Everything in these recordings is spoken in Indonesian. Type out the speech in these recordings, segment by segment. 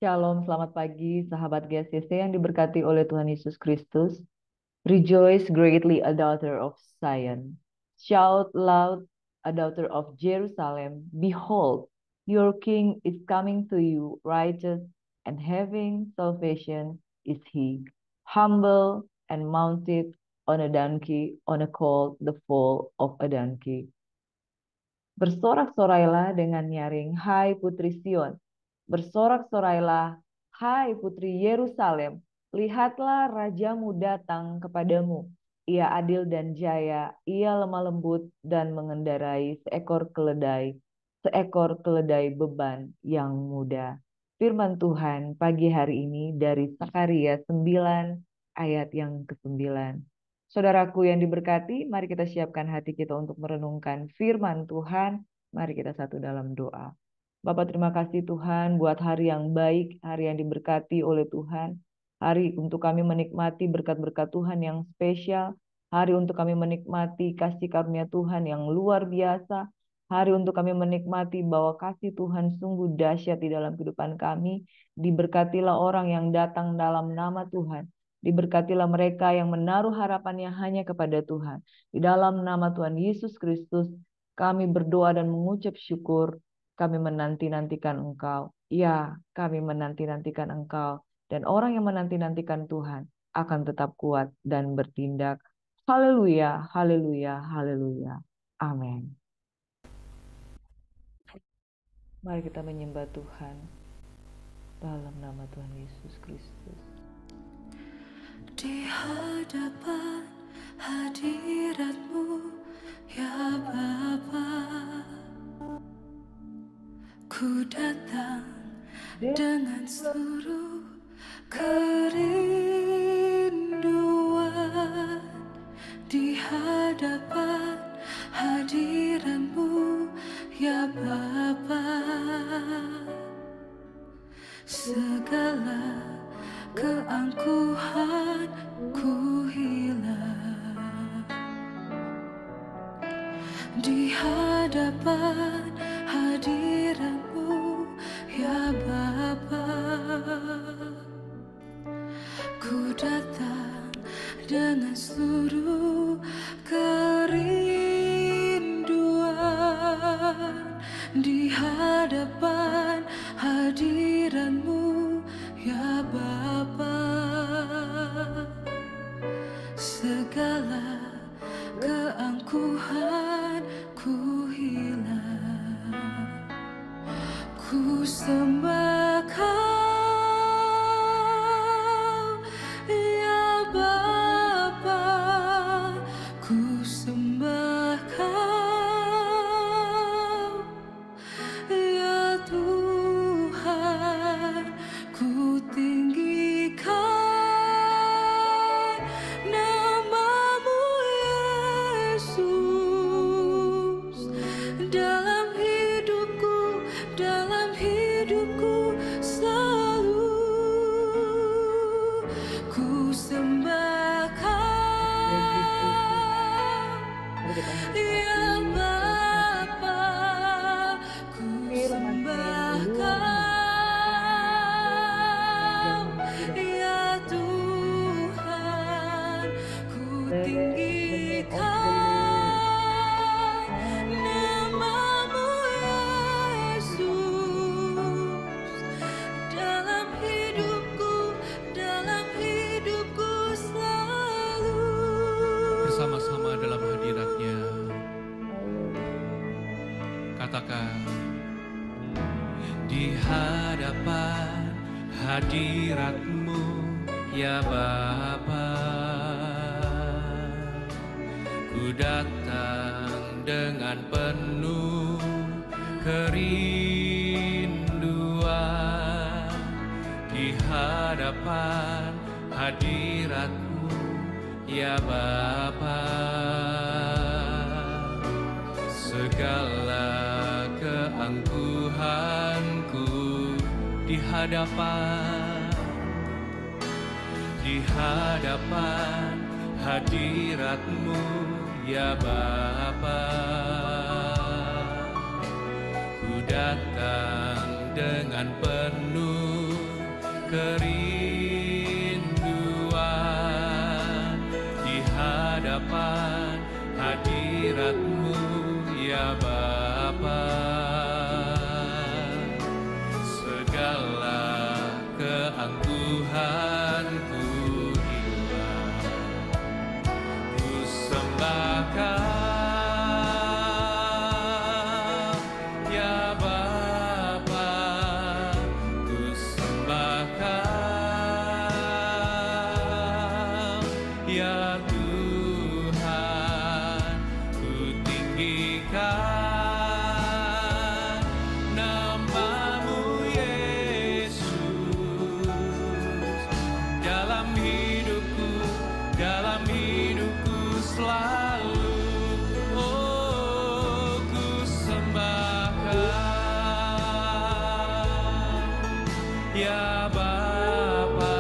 Shalom, selamat pagi sahabat GCC yang diberkati oleh Tuhan Yesus Kristus. Rejoice greatly, a daughter of Zion. Shout loud, a daughter of Jerusalem. Behold, your king is coming to you, righteous and having salvation is he. Humble and mounted on a donkey, on a colt, the foal of a donkey. Bersorak-sorailah dengan nyaring, hai putri Sion. Bersorak-sorailah, hai putri Yerusalem. Lihatlah rajamu datang kepadamu. Ia adil dan jaya, ia lemah lembut dan mengendarai seekor keledai beban yang muda. Firman Tuhan pagi hari ini dari Sakaria 9 ayat yang ke-9. Saudaraku yang diberkati, mari kita siapkan hati kita untuk merenungkan firman Tuhan. Mari kita satu dalam doa. Bapak, terima kasih Tuhan buat hari yang baik, hari yang diberkati oleh Tuhan. Hari untuk kami menikmati berkat-berkat Tuhan yang spesial. Hari untuk kami menikmati kasih karunia Tuhan yang luar biasa. Hari untuk kami menikmati bahwa kasih Tuhan sungguh dahsyat di dalam kehidupan kami. Diberkatilah orang yang datang dalam nama Tuhan. Diberkatilah mereka yang menaruh harapannya hanya kepada Tuhan. Di dalam nama Tuhan Yesus Kristus, kami berdoa dan mengucap syukur. Kami menanti-nantikan Engkau. Ya, kami menanti-nantikan Engkau. Dan orang yang menanti-nantikan Tuhan akan tetap kuat dan bertindak. Haleluya, haleluya, haleluya. Amin. Mari kita menyembah Tuhan dalam nama Tuhan Yesus Kristus. Di hadapan hadirat-Mu, ya Bapa, ku datang dengan seluruh kerinduan. Di hadapan hadirat-Mu, ya Bapa, segala keangkuhan ku hilang. Di hadapan hadirat-Mu, ya Bapa, ku datang dengan seluruh kerinduan. Di hadapan hadirat-Mu, ya Bapa, segala keangkuhan ku hilang. Ku sembah Kau, ya Bapa, ku sembah Kau, ya Tuhan, ku tinggikan nama-Mu Yesus dalam hidupku selalu. Ku sembah Kau, ya Bapa, ku sembah Kau, ya Tuhan, ku tinggikan nama-Mu Yesus dalam hidupku selalu. Bersama-sama dalam hadirat-Nya, katakan, di hadapan hadirat-Mu, ya Bapa, ku datang dengan penuh kerinduan. Di hadapan hadirat-Mu, ya Bapa, segala keangkuhanku di hadapan hadirat-Mu, ya Bapa, ku datang dengan penuh kerinduan di hadapan hadirat-Mu ya Bapa. Segala keangkuhanku hilang, ku sembahkan ya Bapa, ku sembahkan ya Tuhan, ku tinggikan nama-Mu Yesus dalam hidupku selalu. Oh, ku sembahkan ya Bapa,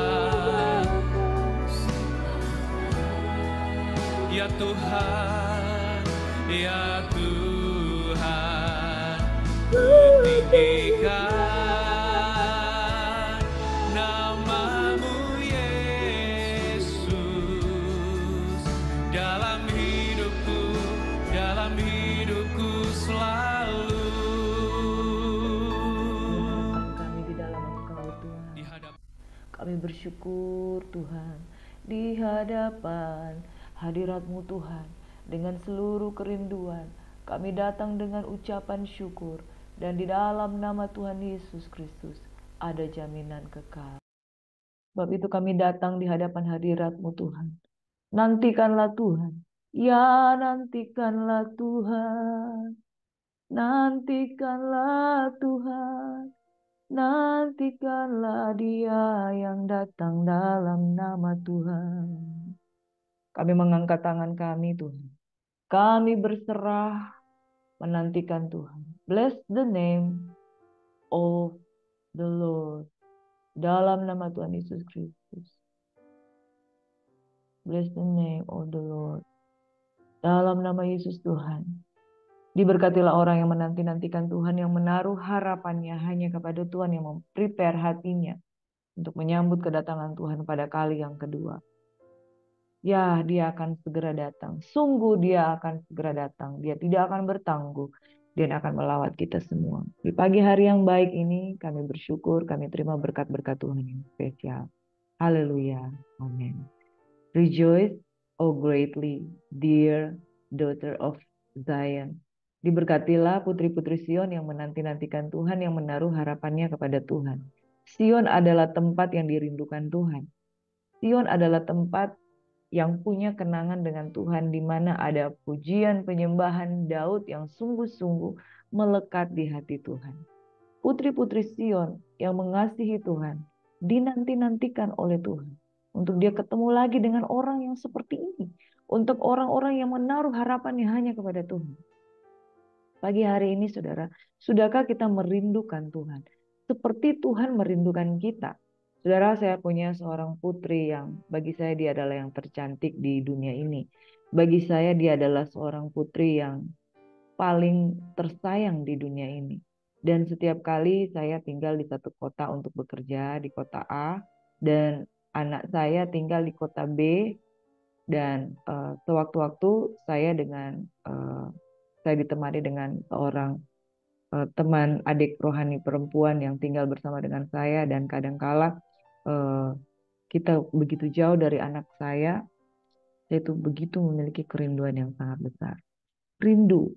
ya Tuhan, ya Tuhan, ku tinggikan nama-Mu Yesus dalam hidupku selalu. Kami di dalam Engkau Tuhan. Di hadapan Kami bersyukur Tuhan di hadapan hadirat-Mu Tuhan. Dengan seluruh kerinduan kami datang dengan ucapan syukur, dan di dalam nama Tuhan Yesus Kristus ada jaminan kekal. Sebab itu kami datang di hadapan hadirat-Mu Tuhan. Nantikanlah Tuhan, ya nantikanlah Tuhan, nantikanlah Tuhan, nantikanlah Dia yang datang dalam nama Tuhan. Kami mengangkat tangan kami Tuhan. Kami berserah menantikan Tuhan. Bless the name of the Lord. Dalam nama Tuhan Yesus Kristus. Bless the name of the Lord. Dalam nama Yesus Tuhan. Diberkatilah orang yang menanti-nantikan Tuhan, yang menaruh harapannya hanya kepada Tuhan, yang memprepare hatinya untuk menyambut kedatangan Tuhan pada kali yang kedua. Ya, Dia akan segera datang. Sungguh Dia akan segera datang. Dia tidak akan bertangguh. Dia akan melawat kita semua. Di pagi hari yang baik ini kami bersyukur, kami terima berkat-berkat Tuhan yang spesial. Haleluya. Amin. Rejoice, oh greatly, dear daughter of Zion. Diberkatilah putri-putri Sion yang menanti-nantikan Tuhan, yang menaruh harapannya kepada Tuhan. Sion adalah tempat yang dirindukan Tuhan. Sion adalah tempat yang punya kenangan dengan Tuhan, di mana ada pujian penyembahan Daud yang sungguh-sungguh melekat di hati Tuhan. Putri-putri Sion yang mengasihi Tuhan dinanti-nantikan oleh Tuhan untuk dia ketemu lagi dengan orang yang seperti ini, untuk orang-orang yang menaruh harapannya hanya kepada Tuhan. Pagi hari ini saudara, sudahkah kita merindukan Tuhan seperti Tuhan merindukan kita? Saudara, saya punya seorang putri yang bagi saya dia adalah yang tercantik di dunia ini. Bagi saya dia adalah seorang putri yang paling tersayang di dunia ini. Dan setiap kali saya tinggal di satu kota untuk bekerja di kota A, dan anak saya tinggal di kota B, dan sewaktu-waktu saya ditemani dengan seorang teman adik rohani perempuan yang tinggal bersama dengan saya, dan kadangkala kita begitu jauh dari anak saya itu begitu memiliki kerinduan yang sangat besar. Rindu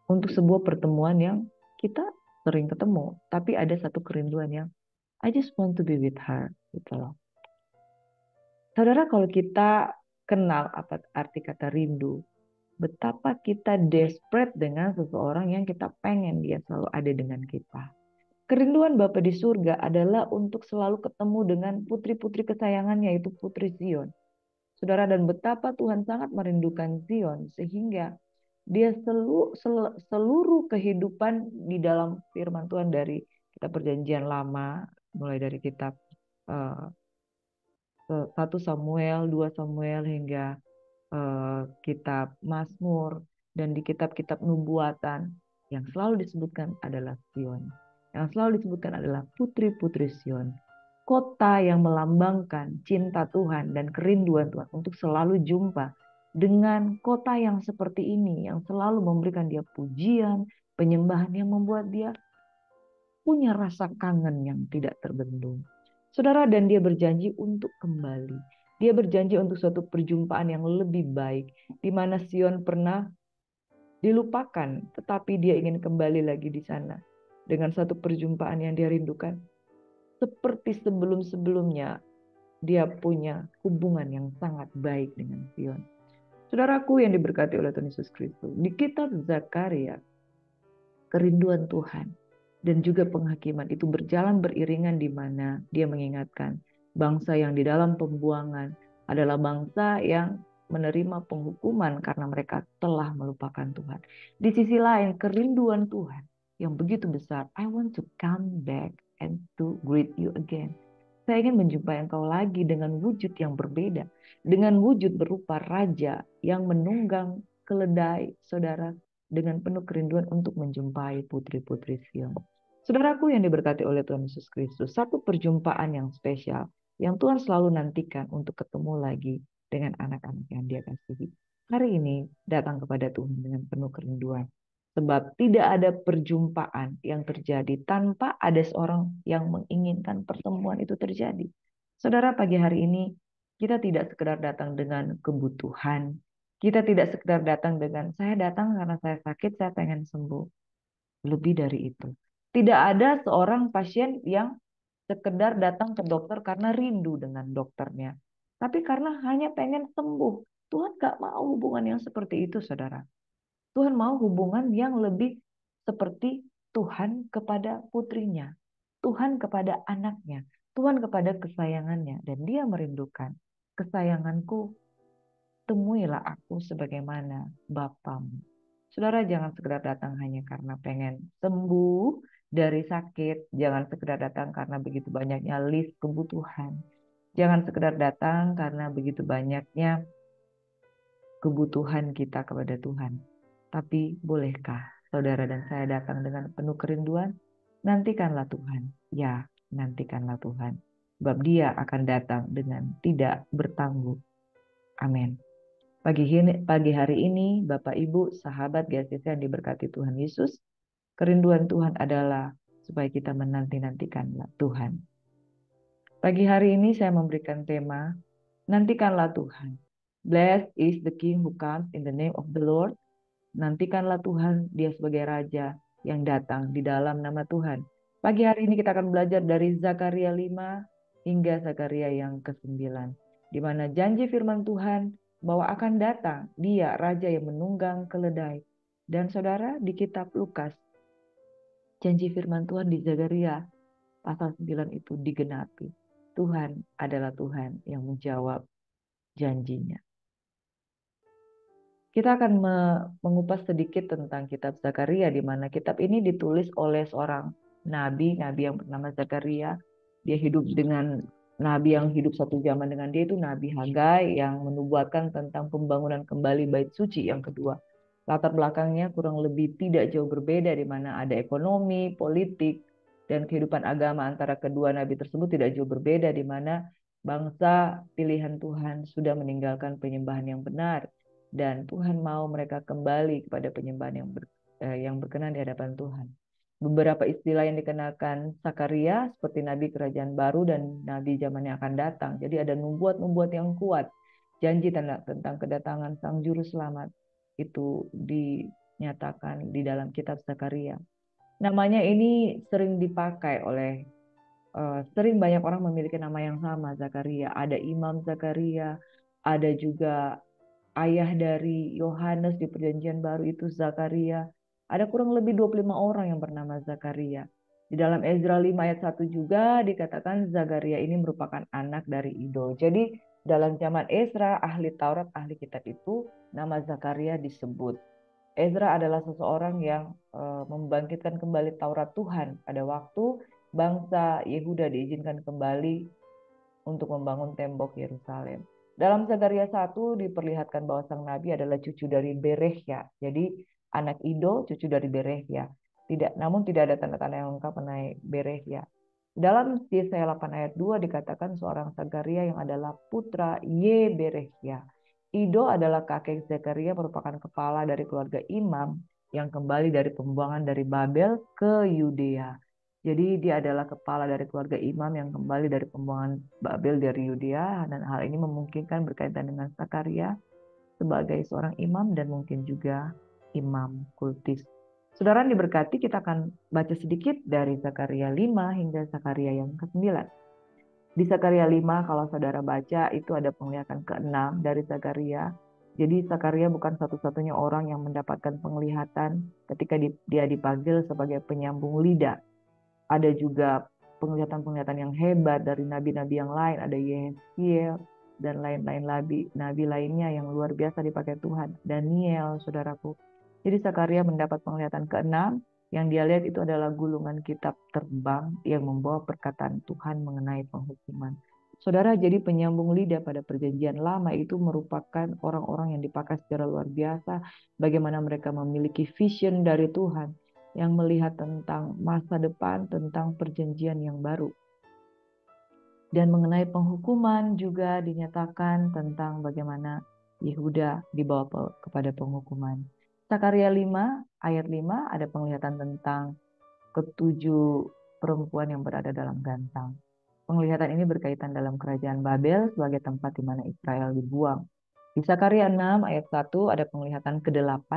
untuk sebuah pertemuan yang kita sering ketemu, tapi ada satu kerinduan yang I just want to be with her, gitu loh. Saudara, kalau kita kenal apa arti kata rindu, betapa kita desperate dengan seseorang yang kita pengen dia selalu ada dengan kita. Kerinduan Bapa di surga adalah untuk selalu ketemu dengan putri-putri kesayangannya, yaitu putri Sion. Saudara, dan betapa Tuhan sangat merindukan Sion sehingga dia seluruh kehidupan di dalam firman Tuhan dari kitab Perjanjian Lama, mulai dari kitab 1 Samuel, 2 Samuel hingga kitab Mazmur, dan di kitab-kitab nubuatan, yang selalu disebutkan adalah Sion. Yang selalu disebutkan adalah putri-putri Sion. kota yang melambangkan cinta Tuhan dan kerinduan Tuhan untuk selalu jumpa dengan kota yang seperti ini, yang selalu memberikan dia pujian, penyembahan yang membuat dia punya rasa kangen yang tidak terbendung. Saudara, dan dia berjanji untuk kembali. Dia berjanji untuk suatu perjumpaan yang lebih baik, di mana Sion pernah dilupakan, tetapi dia ingin kembali lagi di sana dengan satu perjumpaan yang dia rindukan. Seperti sebelum-sebelumnya, dia punya hubungan yang sangat baik dengan Sion. Saudaraku yang diberkati oleh Tuhan Yesus Kristus, di kitab Zakaria, kerinduan Tuhan dan juga penghakiman itu berjalan beriringan, di mana dia mengingatkan bangsa yang di dalam pembuangan adalah bangsa yang menerima penghukuman karena mereka telah melupakan Tuhan. Di sisi lain, kerinduan Tuhan yang begitu besar, I want to come back and to greet you again. Saya ingin menjumpai engkau lagi dengan wujud yang berbeda, dengan wujud berupa raja yang menunggang keledai, saudara, dengan penuh kerinduan untuk menjumpai putri-putri Sion. Saudaraku yang diberkati oleh Tuhan Yesus Kristus, satu perjumpaan yang spesial yang Tuhan selalu nantikan untuk ketemu lagi dengan anak-anak yang dia kasihi. Hari ini datang kepada Tuhan dengan penuh kerinduan. Sebab tidak ada perjumpaan yang terjadi tanpa ada seorang yang menginginkan pertemuan itu terjadi. Saudara, pagi hari ini kita tidak sekedar datang dengan kebutuhan. Kita tidak sekedar datang dengan saya datang karena saya sakit, saya pengen sembuh. Lebih dari itu. Tidak ada seorang pasien yang sekedar datang ke dokter karena rindu dengan dokternya. Tapi karena hanya pengen sembuh. Tuhan gak mau hubungan yang seperti itu, saudara. Tuhan mau hubungan yang lebih seperti Tuhan kepada putrinya, Tuhan kepada anaknya, Tuhan kepada kesayangannya. Dan dia merindukan, kesayanganku, temuilah aku sebagaimana Bapamu. Saudara, jangan sekedar datang hanya karena pengen sembuh dari sakit. Jangan sekedar datang karena begitu banyaknya list kebutuhan. Jangan sekedar datang karena begitu banyaknya kebutuhan kita kepada Tuhan. Tapi bolehkah saudara dan saya datang dengan penuh kerinduan? Nantikanlah Tuhan. Ya, nantikanlah Tuhan. Sebab dia akan datang dengan tidak bertangguh. Amin. Pagi hari ini, Bapak, Ibu, sahabat GSCC yang diberkati Tuhan Yesus, kerinduan Tuhan adalah supaya kita menanti-nantikanlah Tuhan. Pagi hari ini saya memberikan tema, nantikanlah Tuhan. Blessed is the King who comes in the name of the Lord. Nantikanlah Tuhan, dia sebagai Raja yang datang di dalam nama Tuhan. Pagi hari ini kita akan belajar dari Zakaria 5 hingga Zakaria yang ke-9. Di mana janji firman Tuhan bahwa akan datang dia Raja yang menunggang keledai. Dan saudara, di kitab Lukas, janji firman Tuhan di Zakaria pasal 9 itu digenapi. Tuhan adalah Tuhan yang menjawab janjinya. Kita akan mengupas sedikit tentang kitab Zakaria, di mana kitab ini ditulis oleh seorang nabi yang bernama Zakaria. Dia hidup dengan nabi yang hidup satu zaman dengan dia, itu Nabi Hagai, yang menubuatkan tentang pembangunan kembali bait suci yang kedua. Latar belakangnya kurang lebih tidak jauh berbeda, di mana ada ekonomi, politik, dan kehidupan agama antara kedua nabi tersebut tidak jauh berbeda, di mana bangsa pilihan Tuhan sudah meninggalkan penyembahan yang benar. Dan Tuhan mau mereka kembali kepada penyembahan yang berkenan di hadapan Tuhan. Beberapa istilah yang dikenakan Zakaria seperti nabi kerajaan baru dan nabi zaman yang akan datang. Jadi ada nubuat-nubuat yang kuat. Janji tentang kedatangan Sang Juru Selamat itu dinyatakan di dalam kitab Zakaria. Namanya ini sering dipakai sering banyak orang memiliki nama yang sama, Zakaria. Ada Imam Zakaria, ada juga ayah dari Yohanes di perjanjian baru itu Zakaria. Ada kurang lebih 25 orang yang bernama Zakaria. Di dalam Ezra 5 ayat 1 juga dikatakan Zakaria ini merupakan anak dari Ido. Jadi dalam zaman Ezra, ahli Taurat, ahli kitab itu, nama Zakaria disebut. Ezra adalah seseorang yang membangkitkan kembali Taurat Tuhan pada waktu bangsa Yehuda diizinkan kembali untuk membangun tembok Yerusalem. Dalam Zakaria 1 diperlihatkan bahwa sang nabi adalah cucu dari Berehya. Jadi anak Ido, cucu dari Berehya. Namun tidak ada tanda-tanda yang lengkap mengenai Berehya. Dalam Yesaya 8 ayat 2 dikatakan seorang Zakaria yang adalah putra Yeberechia. Ido adalah kakek Zakaria, merupakan kepala dari keluarga imam yang kembali dari pembuangan dari Babel ke Yudea. Jadi dia adalah kepala dari keluarga imam yang kembali dari pembuangan Babel dari Yudea, dan hal ini memungkinkan berkaitan dengan Zakaria sebagai seorang imam dan mungkin juga imam kultis. Saudara yang diberkati, kita akan baca sedikit dari Zakaria 5 hingga Zakaria yang ke-9. Di Zakaria 5 kalau saudara baca itu ada penglihatan ke-6 dari Zakaria. Jadi Zakaria bukan satu-satunya orang yang mendapatkan penglihatan ketika dia dipanggil sebagai penyambung lidah. Ada juga penglihatan-penglihatan yang hebat dari nabi-nabi yang lain. Ada Yeskiel dan lain-lain nabi lainnya yang luar biasa dipakai Tuhan. Daniel, saudaraku. Jadi Zakaria mendapat penglihatan ke-6. Yang dia lihat itu adalah gulungan kitab terbang yang membawa perkataan Tuhan mengenai penghukuman. Saudara, jadi penyambung lidah pada perjanjian lama itu merupakan orang-orang yang dipakai secara luar biasa. Bagaimana mereka memiliki vision dari Tuhan, yang melihat tentang masa depan, tentang perjanjian yang baru. Dan mengenai penghukuman juga dinyatakan tentang bagaimana Yehuda dibawa kepada penghukuman. Zakaria 5 ayat 5 ada penglihatan tentang ketujuh perempuan yang berada dalam gantang. Penglihatan ini berkaitan dalam kerajaan Babel sebagai tempat di mana Israel dibuang. Di Zakaria 6 ayat 1 ada penglihatan ke-8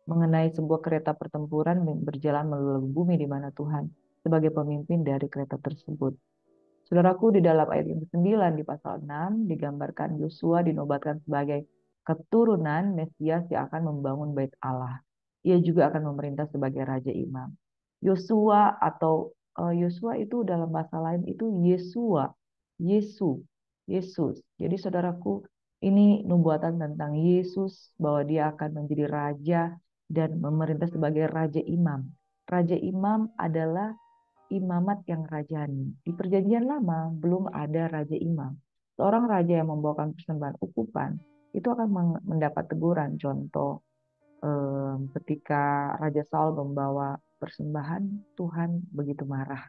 mengenai sebuah kereta pertempuran berjalan melalui bumi di mana Tuhan sebagai pemimpin dari kereta tersebut. Saudaraku, di dalam ayat yang ke-9 di pasal 6 digambarkan Yosua dinobatkan sebagai keturunan Mesias yang akan membangun bait Allah. Ia juga akan memerintah sebagai raja imam. Yosua atau Yosua itu dalam bahasa lain itu Yesua, Yesus. Jadi saudaraku, ini nubuatan tentang Yesus bahwa dia akan menjadi raja dan memerintah sebagai raja imam. Raja imam adalah imamat yang rajani. Di perjanjian lama belum ada raja imam. Seorang raja yang membawakan persembahan ukupan itu akan mendapat teguran. Contoh ketika Raja Saul membawa persembahan, Tuhan begitu marah.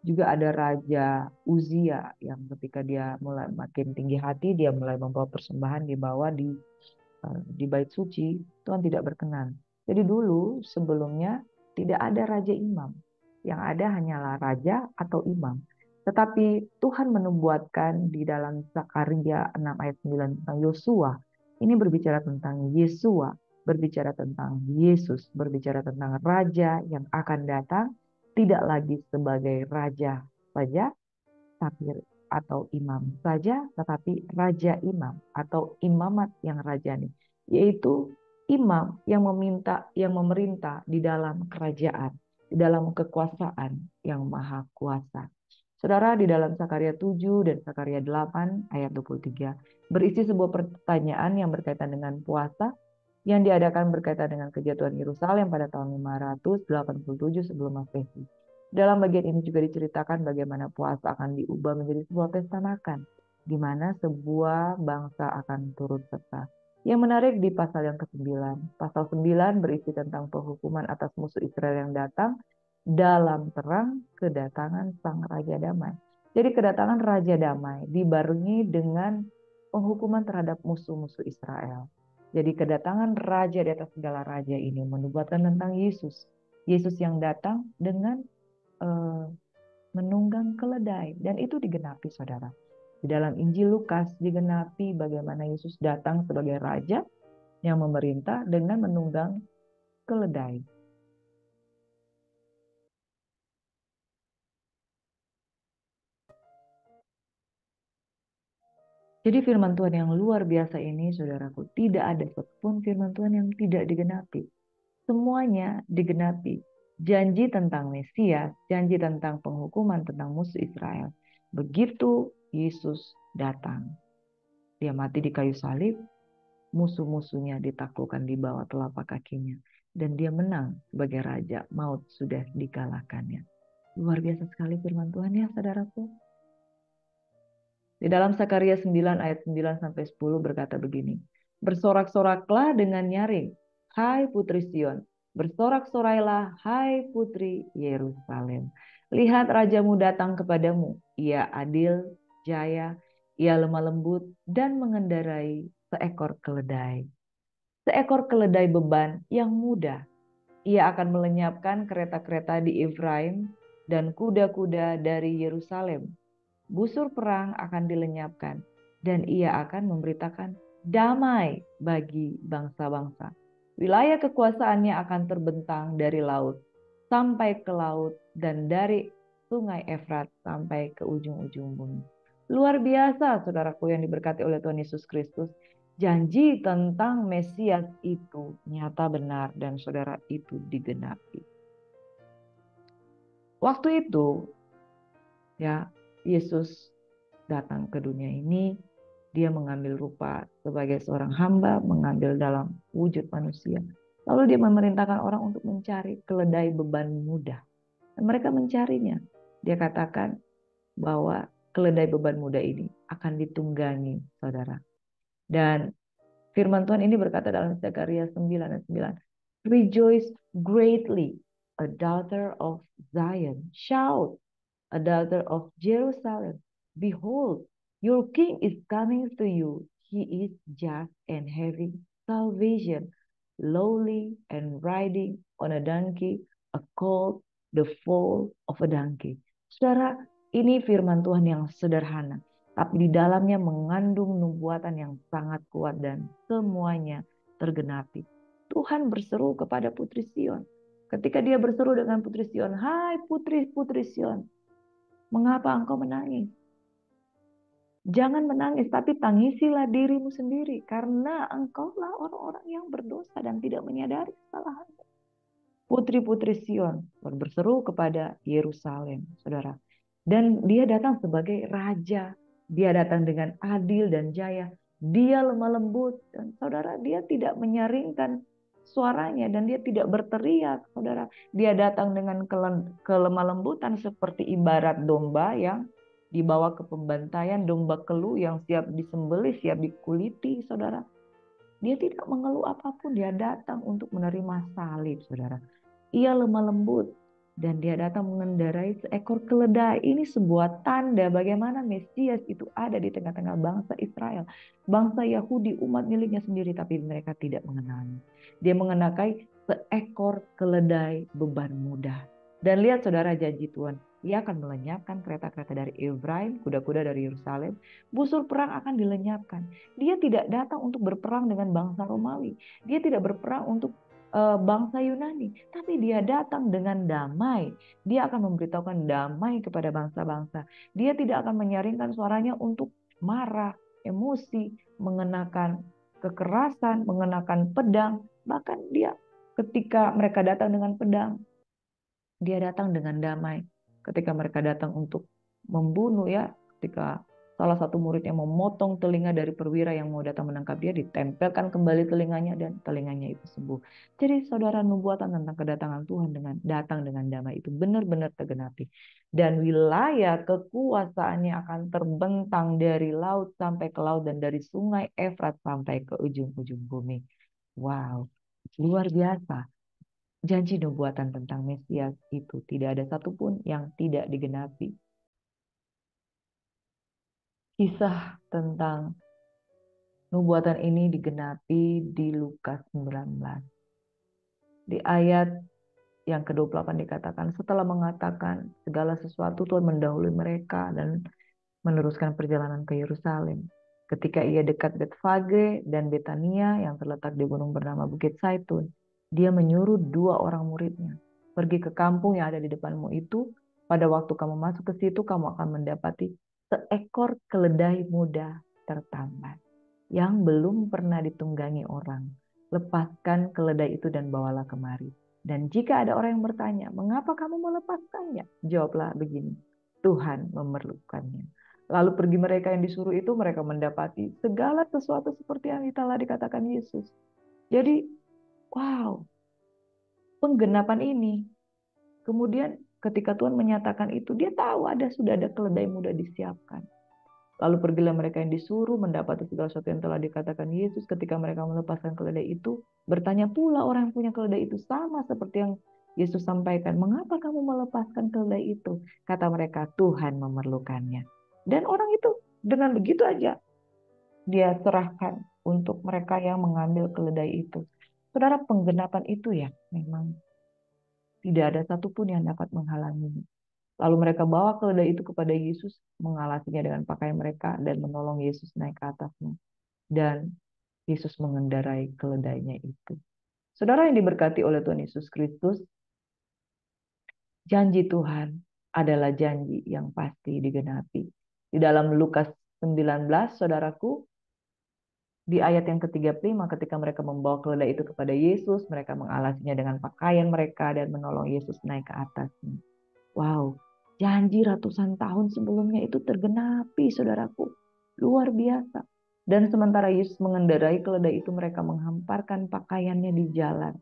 Juga ada Raja Uzia yang ketika dia mulai makin tinggi hati, dia mulai membawa persembahan dibawa di bait suci, Tuhan tidak berkenan. Jadi dulu sebelumnya tidak ada raja imam. Yang ada hanyalah raja atau imam. Tetapi Tuhan menubuatkan di dalam Zakaria 6 ayat 9 tentang Yosua. Ini berbicara tentang Yesua, berbicara tentang Yesus, berbicara tentang raja yang akan datang, tidak lagi sebagai raja saja, tapi atau imam saja, tetapi raja imam atau imamat yang rajani, yaitu imam yang memerintah di dalam kerajaan, di dalam kekuasaan yang maha kuasa. Saudara, di dalam Zakaria 7 dan Zakaria 8 ayat 23 berisi sebuah pertanyaan yang berkaitan dengan puasa yang diadakan berkaitan dengan kejatuhan Yerusalem pada tahun 587 sebelum Masehi. Dalam bagian ini juga diceritakan bagaimana puasa akan diubah menjadi sebuah pesta makan, di mana sebuah bangsa akan turut serta. Yang menarik di pasal yang ke-9. Pasal 9 berisi tentang penghukuman atas musuh Israel yang datang dalam terang kedatangan Sang Raja Damai. Jadi kedatangan Raja Damai dibarengi dengan penghukuman terhadap musuh-musuh Israel. Jadi kedatangan Raja di atas segala raja ini menubuatkan tentang Yesus. Yesus yang datang dengan menunggang keledai, dan itu digenapi, saudara. Di dalam Injil Lukas digenapi bagaimana Yesus datang sebagai raja yang memerintah dengan menunggang keledai. Jadi firman Tuhan yang luar biasa ini, saudaraku, tidak ada satupun firman Tuhan yang tidak digenapi. Semuanya digenapi. Janji tentang Mesias, janji tentang penghukuman tentang musuh Israel. Begitu Yesus datang, dia mati di kayu salib, musuh-musuhnya ditaklukkan di bawah telapak kakinya. Dan dia menang sebagai raja, maut sudah dikalahkannya. Luar biasa sekali firman Tuhan ya, saudaraku. Di dalam Zakaria 9 ayat 9 sampai 10 berkata begini. Bersorak-soraklah dengan nyaring, hai putri Sion, Bersorak-sorailah, hai putri Yerusalem. Lihat rajamu datang kepadamu. Ia adil, jaya, ia lemah lembut dan mengendarai seekor keledai. Seekor keledai beban yang mudah. Ia akan melenyapkan kereta-kereta di Efraim dan kuda-kuda dari Yerusalem. Busur perang akan dilenyapkan dan ia akan memberitakan damai bagi bangsa-bangsa. Wilayah kekuasaannya akan terbentang dari laut sampai ke laut dan dari sungai Efrat sampai ke ujung-ujung bumi. Luar biasa, saudaraku yang diberkati oleh Tuhan Yesus Kristus. Janji tentang Mesias itu nyata benar dan saudara itu digenapi. Waktu itu ya Yesus datang ke dunia ini, dia mengambil rupa sebagai seorang hamba, mengambil dalam wujud manusia. Lalu dia memerintahkan orang untuk mencari keledai beban mudah. Dan mereka mencarinya. Dia katakan bahwa keledai beban mudah ini akan ditunggangi, saudara. Dan firman Tuhan ini berkata dalam Zakaria 9 ayat 9. Rejoice greatly, a daughter of Zion. Shout, a daughter of Jerusalem. Behold, your king is coming to you. He is just and having salvation, lowly and riding on a donkey, a colt, the foal of a donkey. Saudara, ini firman Tuhan yang sederhana, tapi di dalamnya mengandung nubuatan yang sangat kuat dan semuanya tergenapi. Tuhan berseru kepada Putri Sion. Ketika dia berseru dengan Putri Sion, hai putri-putri Sion, mengapa engkau menangis? Jangan menangis, tapi tangisilah dirimu sendiri. Karena engkaulah orang-orang yang berdosa dan tidak menyadari kesalahan. Putri-putri Sion berseru kepada Yerusalem, saudara. Dan dia datang sebagai raja. Dia datang dengan adil dan jaya. Dia lemah lembut. Dan saudara, dia tidak menyaringkan suaranya. Dan dia tidak berteriak, saudara. Dia datang dengan kelemah lembutan seperti ibarat domba yang dibawa ke pembantaian, domba kelu yang siap disembelih, siap dikuliti, saudara. Dia tidak mengeluh apapun, dia datang untuk menerima salib, saudara. Ia lemah lembut dan dia datang mengendarai seekor keledai. Ini sebuah tanda bagaimana Mesias itu ada di tengah-tengah bangsa Israel. Bangsa Yahudi, umat miliknya sendiri, tapi mereka tidak mengenalnya. Dia mengenakan seekor keledai beban mudah. Dan lihat saudara, janji Tuhan, ia akan melenyapkan kereta-kereta dari Efraim, kuda-kuda dari Yerusalem. Busur perang akan dilenyapkan. Dia tidak datang untuk berperang dengan bangsa Romawi. Dia tidak berperang untuk bangsa Yunani, tapi dia datang dengan damai. Dia akan memberitahukan damai kepada bangsa-bangsa. Dia tidak akan menyaringkan suaranya untuk marah, emosi, mengenakan kekerasan, mengenakan pedang. Bahkan dia ketika mereka datang dengan pedang, dia datang dengan damai. Ketika mereka datang untuk membunuh, ya, ketika salah satu muridnya memotong telinga dari perwira yang mau datang menangkap dia, ditempelkan kembali telinganya dan telinganya itu sembuh. Jadi saudara, nubuatan tentang kedatangan Tuhan datang dengan damai itu benar-benar tergenapi. Dan wilayah kekuasaannya akan terbentang dari laut sampai ke laut dan dari sungai Efrat sampai ke ujung-ujung bumi. Wow, luar biasa. Janji nubuatan tentang Mesias itu tidak ada satupun yang tidak digenapi. Kisah tentang nubuatan ini digenapi di Lukas 19. Di ayat yang ke-28 dikatakan, setelah mengatakan segala sesuatu, Tuhan mendahului mereka dan meneruskan perjalanan ke Yerusalem. Ketika ia dekat Betfage dan Betania yang terletak di gunung bernama Bukit Zaitun, dia menyuruh 2 orang muridnya, pergi ke kampung yang ada di depanmu itu. Pada waktu kamu masuk ke situ, kamu akan mendapati seekor keledai muda tertambat yang belum pernah ditunggangi orang. Lepaskan keledai itu dan bawalah kemari. Dan jika ada orang yang bertanya, mengapa kamu melepaskannya? Jawablah begini, Tuhan memerlukannya. Lalu pergi mereka yang disuruh itu, mereka mendapati segala sesuatu seperti yang telah dikatakan Yesus. Jadi, wow, penggenapan ini. Kemudian ketika Tuhan menyatakan itu, dia tahu sudah ada keledai muda disiapkan. Lalu pergilah mereka yang disuruh mendapati segala sesuatu yang telah dikatakan Yesus. Ketika mereka melepaskan keledai itu, bertanya pula orang yang punya keledai itu sama seperti yang Yesus sampaikan. Mengapa kamu melepaskan keledai itu? Kata mereka, Tuhan memerlukannya. Dan orang itu dengan begitu aja dia serahkan untuk mereka yang mengambil keledai itu. Saudara, penggenapan itu ya memang tidak ada satupun yang dapat menghalanginya. Lalu mereka bawa keledai itu kepada Yesus, mengalasinya dengan pakaian mereka dan menolong Yesus naik ke atasnya. Dan Yesus mengendarai keledainya itu. Saudara yang diberkati oleh Tuhan Yesus Kristus, janji Tuhan adalah janji yang pasti digenapi. Di dalam Lukas 19, saudaraku, di ayat yang ke-35 ketika mereka membawa keledai itu kepada Yesus, mereka mengalasinya dengan pakaian mereka dan menolong Yesus naik ke atasnya. Wow, janji ratusan tahun sebelumnya itu tergenapi, saudaraku. Luar biasa. Dan sementara Yesus mengendarai keledai itu, mereka menghamparkan pakaiannya di jalan.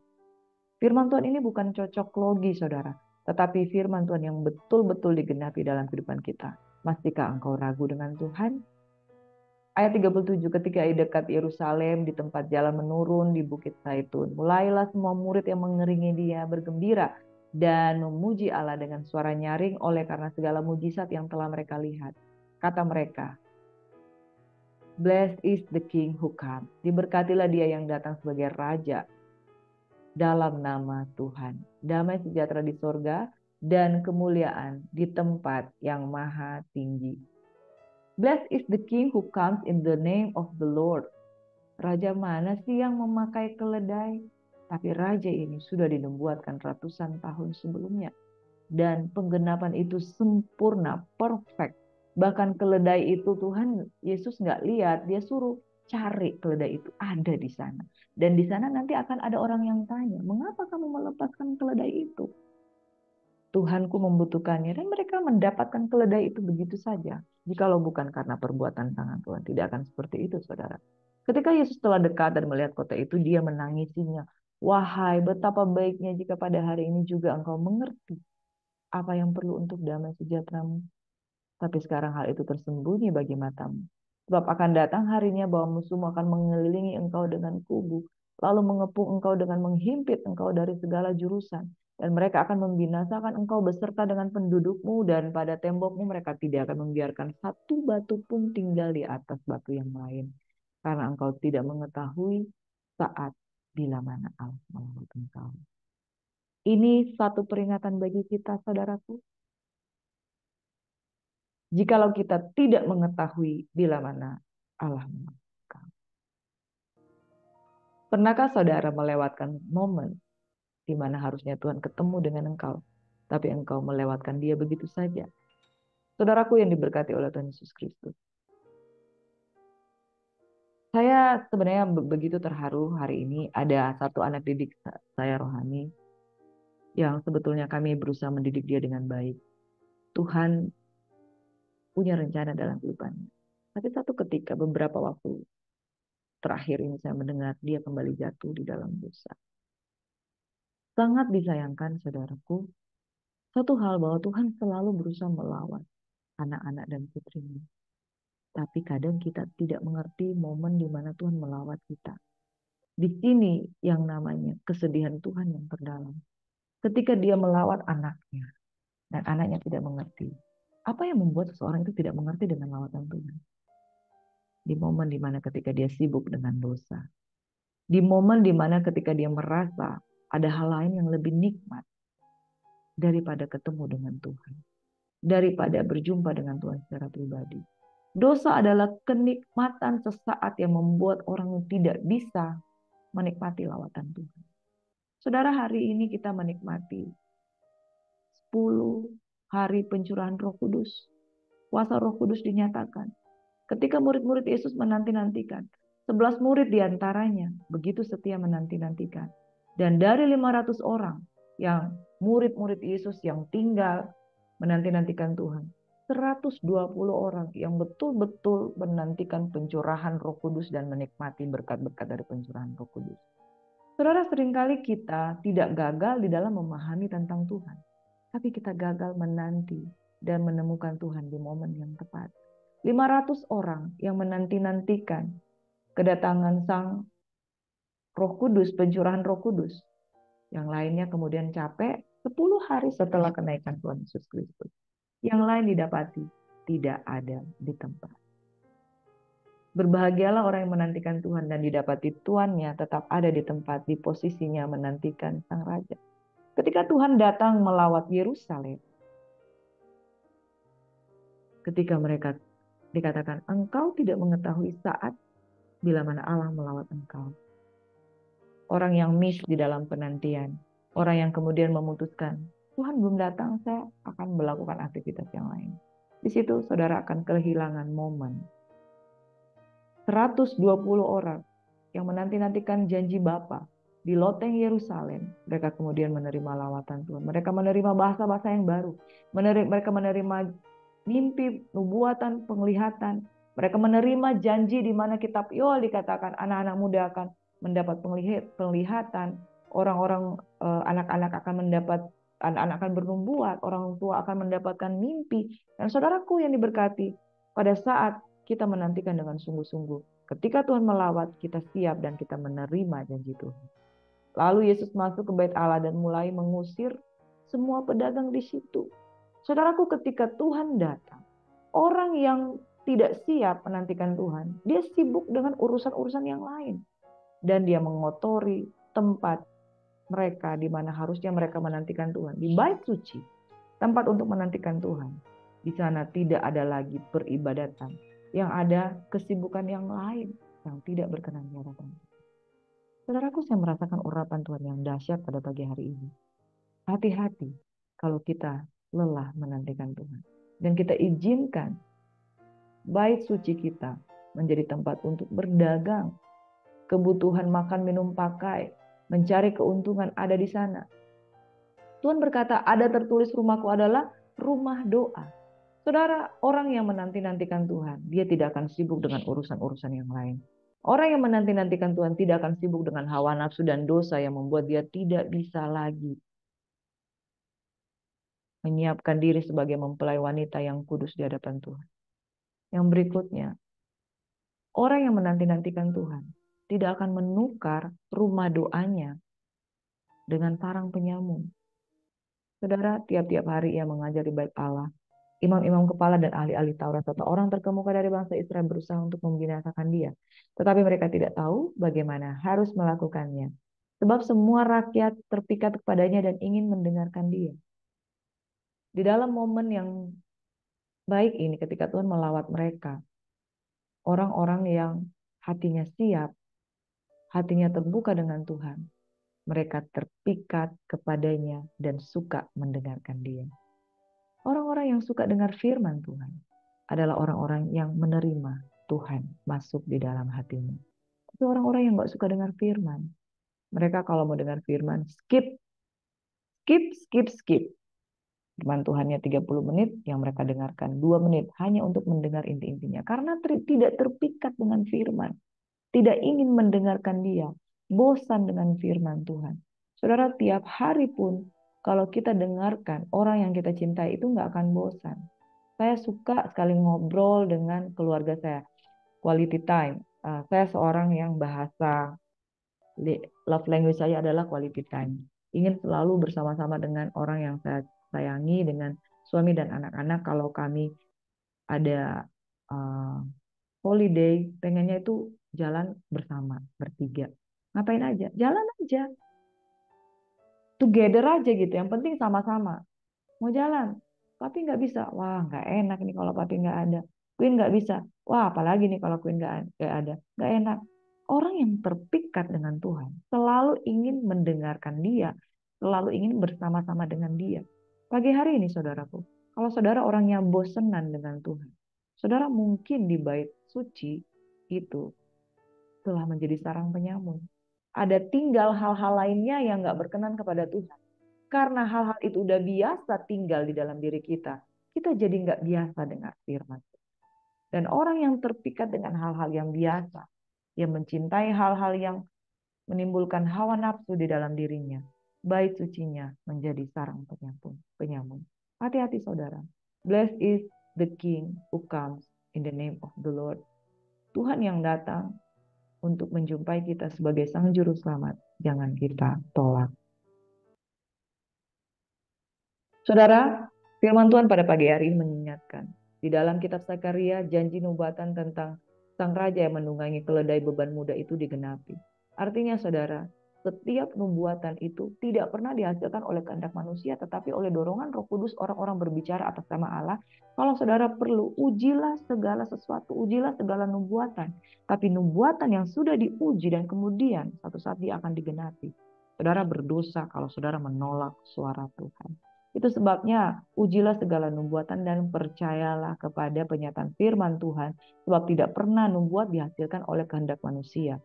Firman Tuhan ini bukan cocok logi, saudara. Tetapi firman Tuhan yang betul-betul digenapi dalam kehidupan kita. Masihkah engkau ragu dengan Tuhan? Ayat 37, ketika di dekat Yerusalem, di tempat jalan menurun di Bukit Zaitun, mulailah semua murid yang mengeringi dia bergembira dan memuji Allah dengan suara nyaring oleh karena segala mujizat yang telah mereka lihat. Kata mereka, Blessed is the King who comes. Diberkatilah dia yang datang sebagai Raja dalam nama Tuhan. Damai sejahtera di sorga dan kemuliaan di tempat yang maha tinggi. Blessed is the King who comes in the name of the Lord. Raja mana sih yang memakai keledai? Tapi raja ini sudah dinubuatkan ratusan tahun sebelumnya. Dan penggenapan itu sempurna, perfect. Bahkan keledai itu Tuhan Yesus nggak lihat, dia suruh cari keledai itu ada di sana. Dan di sana nanti akan ada orang yang tanya, mengapa kamu melepaskan keledai itu? Tuhanku membutuhkannya, dan mereka mendapatkan keledai itu begitu saja. Jikalau bukan karena perbuatan tangan Tuhan, tidak akan seperti itu, saudara. Ketika Yesus telah dekat dan melihat kota itu, dia menangisinya. Wahai, betapa baiknya jika pada hari ini juga engkau mengerti apa yang perlu untuk damai sejahteramu. Tapi sekarang hal itu tersembunyi bagi matamu. Sebab akan datang harinya bahwa musuhmu akan mengelilingi engkau dengan kubu, lalu mengepung engkau dengan menghimpit engkau dari segala jurusan. Dan mereka akan membinasakan engkau beserta dengan pendudukmu, dan pada tembokmu mereka tidak akan membiarkan satu batu pun tinggal di atas batu yang lain. Karena engkau tidak mengetahui saat bila mana Allah melawat engkau. Ini satu peringatan bagi kita, saudaraku. Jikalau kita tidak mengetahui bila mana Allah melawat engkau. Pernahkah saudara melewatkan momen di mana harusnya Tuhan ketemu dengan engkau, tapi engkau melewatkan dia begitu saja? Saudaraku yang diberkati oleh Tuhan Yesus Kristus. Saya sebenarnya begitu terharu hari ini ada satu anak didik saya rohani yang sebetulnya kami berusaha mendidik dia dengan baik. Tuhan punya rencana dalam kehidupannya. Tapi satu ketika beberapa waktu terakhir ini saya mendengar dia kembali jatuh di dalam dosa. Sangat disayangkan, saudaraku, satu hal bahwa Tuhan selalu berusaha melawat anak-anak dan putrinya. Tapi kadang kita tidak mengerti momen di mana Tuhan melawat kita. Di sini yang namanya kesedihan Tuhan yang terdalam. Ketika dia melawat anaknya, dan anaknya tidak mengerti. Apa yang membuat seseorang itu tidak mengerti dengan lawatan Tuhan? Di momen di mana ketika dia sibuk dengan dosa. Di momen di mana ketika dia merasa ada hal lain yang lebih nikmat daripada ketemu dengan Tuhan. Daripada berjumpa dengan Tuhan secara pribadi. Dosa adalah kenikmatan sesaat yang membuat orang tidak bisa menikmati lawatan Tuhan. Saudara, hari ini kita menikmati 10 hari pencurahan Roh Kudus. Kuasa Roh Kudus dinyatakan. Ketika murid-murid Yesus menanti-nantikan, 11 murid diantaranya begitu setia menanti-nantikan. Dan dari 500 orang yang murid-murid Yesus yang tinggal menanti-nantikan Tuhan, 120 orang yang betul-betul menantikan pencurahan Roh Kudus dan menikmati berkat-berkat dari pencurahan Roh Kudus. Saudara, seringkali kita tidak gagal di dalam memahami tentang Tuhan. Tapi kita gagal menanti dan menemukan Tuhan di momen yang tepat. 500 orang yang menanti-nantikan kedatangan Sang Roh Kudus, pencurahan Roh Kudus. Yang lainnya kemudian capek 10 hari setelah kenaikan Tuhan Yesus Kristus. Yang lain didapati tidak ada di tempat. Berbahagialah orang yang menantikan Tuhan dan didapati tuannya tetap ada di tempat, di posisinya menantikan Sang Raja. Ketika Tuhan datang melawat Yerusalem, ketika mereka dikatakan, engkau tidak mengetahui saat bila mana Allah melawat engkau. Orang yang miss di dalam penantian, orang yang kemudian memutuskan, Tuhan belum datang, saya akan melakukan aktivitas yang lain. Di situ saudara akan kehilangan momen. 120 orang yang menanti-nantikan janji Bapa di loteng Yerusalem, mereka kemudian menerima lawatan Tuhan. Mereka menerima bahasa-bahasa yang baru. Mereka menerima mimpi, nubuatan, penglihatan. Mereka menerima janji di mana kitab Yoel dikatakan anak-anak muda akan mendapat penglihatan, orang-orang anak-anak akan mendapat, anak-anak akan bernubuat, orang tua akan mendapatkan mimpi. Dan saudaraku yang diberkati, pada saat kita menantikan dengan sungguh-sungguh, ketika Tuhan melawat, kita siap dan kita menerima janji Tuhan. Lalu Yesus masuk ke bait Allah dan mulai mengusir semua pedagang di situ. Saudaraku, ketika Tuhan datang, orang yang tidak siap menantikan Tuhan, dia sibuk dengan urusan-urusan yang lain. Dan dia mengotori tempat mereka di mana harusnya mereka menantikan Tuhan. Di bait suci, tempat untuk menantikan Tuhan. Di sana tidak ada lagi peribadatan. Yang ada kesibukan yang lain yang tidak berkenan di hadapan. Saudaraku, saya merasakan urapan Tuhan yang dahsyat pada pagi hari ini. Hati-hati kalau kita lelah menantikan Tuhan. Dan kita izinkan bait suci kita menjadi tempat untuk berdagang. Kebutuhan makan, minum, pakai, mencari keuntungan ada di sana. Tuhan berkata, ada tertulis rumahku adalah rumah doa. Saudara, orang yang menanti-nantikan Tuhan, dia tidak akan sibuk dengan urusan-urusan yang lain. Orang yang menanti-nantikan Tuhan tidak akan sibuk dengan hawa nafsu dan dosa yang membuat dia tidak bisa lagi menyiapkan diri sebagai mempelai wanita yang kudus di hadapan Tuhan. Yang berikutnya, orang yang menanti-nantikan Tuhan tidak akan menukar rumah doanya dengan sarang penyamun. Saudara, tiap-tiap hari ia mengajar di bait Allah. Imam-imam kepala dan ahli-ahli Taurat serta orang terkemuka dari bangsa Israel berusaha untuk membinasakan dia. Tetapi mereka tidak tahu bagaimana harus melakukannya. Sebab semua rakyat terpikat kepadanya dan ingin mendengarkan dia. Di dalam momen yang baik ini ketika Tuhan melawat mereka, orang-orang yang hatinya siap, hatinya terbuka dengan Tuhan, mereka terpikat kepadanya dan suka mendengarkan dia. Orang-orang yang suka dengar firman Tuhan adalah orang-orang yang menerima Tuhan masuk di dalam hatinya. Tapi orang-orang yang gak suka dengar firman, mereka kalau mau dengar firman, skip. Firman Tuhannya 30 menit, yang mereka dengarkan 2 menit hanya untuk mendengar inti-intinya. Karena tidak terpikat dengan firman, tidak ingin mendengarkan dia, bosan dengan firman Tuhan. Saudara, tiap hari pun kalau kita dengarkan orang yang kita cintai itu nggak akan bosan. Saya suka sekali ngobrol dengan keluarga saya, quality time. Saya seorang yang bahasa love language saya adalah quality time. Ingin selalu bersama-sama dengan orang yang saya sayangi, dengan suami dan anak-anak. Kalau kami ada holiday, pengennya itu jalan bersama, bertiga. Ngapain aja? Jalan aja. Together aja gitu. Yang penting sama-sama. Mau jalan. Papi nggak bisa. Wah, nggak enak nih kalau papi nggak ada. Queen nggak bisa. Wah, apalagi nih kalau Queen nggak ada. Nggak enak. Orang yang terpikat dengan Tuhan selalu ingin mendengarkan dia. Selalu ingin bersama-sama dengan dia. Pagi hari ini saudaraku, kalau saudara orangnya bosenan dengan Tuhan, saudara mungkin di bait suci itu telah menjadi sarang penyamun. Ada tinggal hal-hal lainnya yang gak berkenan kepada Tuhan. Karena hal-hal itu udah biasa tinggal di dalam diri kita. Kita jadi gak biasa dengar firman. Dan orang yang terpikat dengan hal-hal yang biasa, yang mencintai hal-hal yang menimbulkan hawa nafsu di dalam dirinya, bait sucinya menjadi sarang penyamun. Hati-hati saudara. Blessed is the king who comes in the name of the Lord. Tuhan yang datang untuk menjumpai kita sebagai Sang Juru Selamat, jangan kita tolak. Saudara, firman Tuhan pada pagi hari ini mengingatkan, di dalam kitab Sakaria, janji nubuatan tentang Sang Raja yang menunggangi keledai beban muda itu digenapi. Artinya saudara, setiap nubuatan itu tidak pernah dihasilkan oleh kehendak manusia, tetapi oleh dorongan Roh Kudus orang-orang berbicara atas nama Allah. Kalau saudara perlu, ujilah segala sesuatu, ujilah segala nubuatan. Tapi nubuatan yang sudah diuji dan kemudian satu saat dia akan digenapi. Saudara berdosa kalau saudara menolak suara Tuhan. Itu sebabnya ujilah segala nubuatan dan percayalah kepada penyataan firman Tuhan. Sebab tidak pernah nubuat dihasilkan oleh kehendak manusia.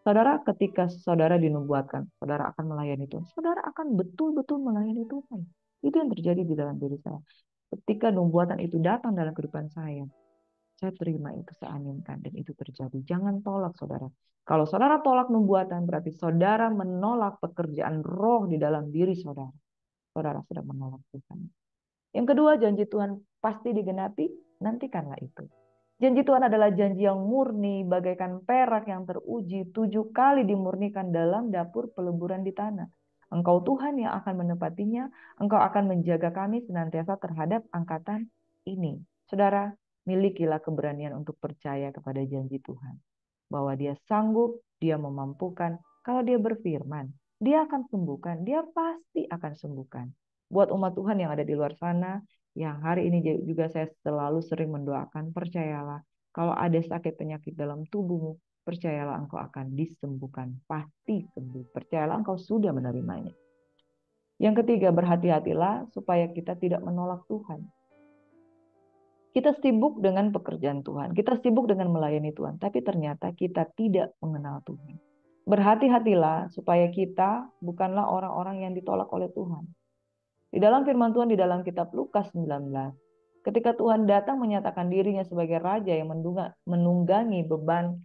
Saudara, ketika saudara dinubuatkan, saudara akan melayani Tuhan. Saudara akan betul-betul melayani Tuhan. Itu yang terjadi di dalam diri saya. Ketika nubuatan itu datang dalam kehidupan saya terima itu, saya aminkan, dan itu terjadi. Jangan tolak saudara. Kalau saudara tolak nubuatan, berarti saudara menolak pekerjaan roh di dalam diri saudara. Saudara sudah menolak Tuhan. Yang kedua, janji Tuhan pasti digenapi, nantikanlah itu. Janji Tuhan adalah janji yang murni, bagaikan perak yang teruji 7 kali dimurnikan dalam dapur peleburan di tanah. Engkau Tuhan yang akan menepatinya, Engkau akan menjaga kami senantiasa terhadap angkatan ini. Saudara, milikilah keberanian untuk percaya kepada janji Tuhan. Bahwa Dia sanggup, Dia memampukan. Kalau Dia berfirman, Dia akan sembuhkan, Dia pasti akan sembuhkan. Buat umat Tuhan yang ada di luar sana, yang hari ini juga saya selalu sering mendoakan, percayalah, kalau ada sakit penyakit dalam tubuhmu, percayalah engkau akan disembuhkan, pasti sembuh. Percayalah engkau sudah menerimanya. Yang ketiga, berhati-hatilah supaya kita tidak menolak Tuhan. Kita sibuk dengan pekerjaan Tuhan, kita sibuk dengan melayani Tuhan, tapi ternyata kita tidak mengenal Tuhan. Berhati-hatilah supaya kita bukanlah orang-orang yang ditolak oleh Tuhan. Di dalam firman Tuhan di dalam kitab Lukas 19, ketika Tuhan datang menyatakan dirinya sebagai Raja yang menunggangi beban